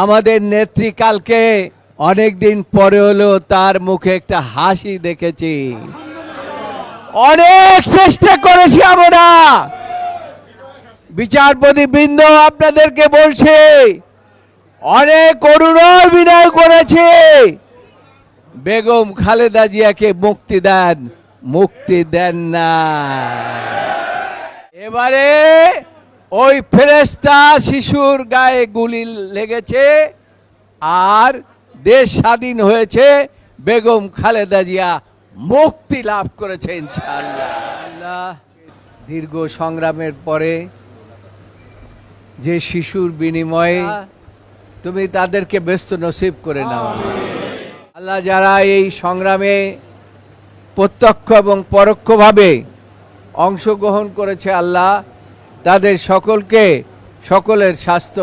আমাদের নেত্রী কালকে অনেক দিন পরে হলো তার মুখে একটা হাসি দেখেছি। অনেক চেষ্টা করেছি আমরা, বিচারপতি বৃন্দ আপনাদেরকে বলছে, অনেক করুণ অভিনয় করেছে। বেগম খালেদা জিয়াকে মুক্তি দেন না। এবারে ওই ফেরেশতা শিশুর গায়ে গুলি লেগেছে আর দেশ স্বাধীন হয়েছে, বেগম খালেদা জিয়া মুক্তি লাভ করেছে ইনশাআল্লাহ। দীর্ঘ সংগ্রামের পরে যে শিশুর বিনিময়ে তুমি তাদেরকে ব্যস্ত নসিব করে নাও আল্লাহ। যারা এই সংগ্রামে প্রত্যক্ষ এবং পরোক্ষভাবে অংশগ্রহণ করেছে আল্লাহ, তাদের সকলের স্বাস্থ্য